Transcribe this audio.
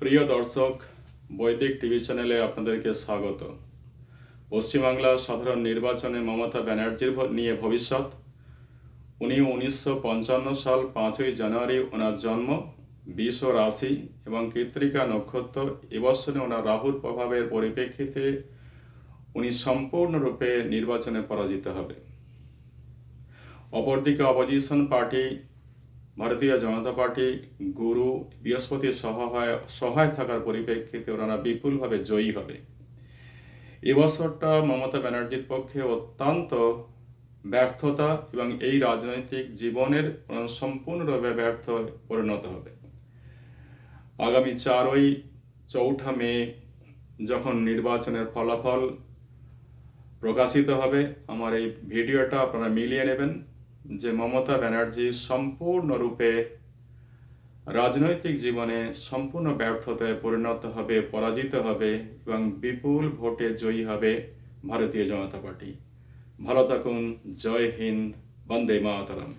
প্রিয় দর্শক, বৈদিক টিভি চ্যানেলে আপনাদেরকে স্বাগত। পশ্চিমবাংলা সাধারণ নির্বাচনে মমতা ব্যানার্জির নিয়ে ভবিষ্যৎ। উনি 1955 সাল 5ই জানুয়ারি ওনার জন্ম, বৃষ রাশি এবং কৃত্তিকা নক্ষত্র। এবছরে ওনার রাহুর প্রভাবের পরিপ্রেক্ষিতে উনি সম্পূর্ণরূপে নির্বাচনে পরাজিত হবে। অপরদিকে অপোজিশন পার্টি ভারতীয় জনতা পার্টি গুরু বৃহস্পতির সহায় থাকার পরিপ্রেক্ষিতে ওনারা বিপুলভাবে জয়ী হবে। এবছরটা মমতা ব্যানার্জির পক্ষে অত্যন্ত ব্যর্থতা এবং এই রাজনৈতিক জীবনের সম্পূর্ণরূপে ব্যর্থ পরিণত হবে। আগামী 4 মে যখন নির্বাচনের ফলাফল প্রকাশিত হবে, আমার এই ভিডিওটা আপনারা মিলিয়ে নেবেন যে মমতা ব্যানার্জি সম্পূর্ণরূপে রাজনৈতিক জীবনে সম্পূর্ণ ব্যর্থতায় পরিণত হবে, পরাজিত হবে এবং বিপুল ভোটে জয়ী হবে ভারতীয় জনতা পার্টি। ভালো থাকুন। জয় হিন্দ। বন্দে মাতরম।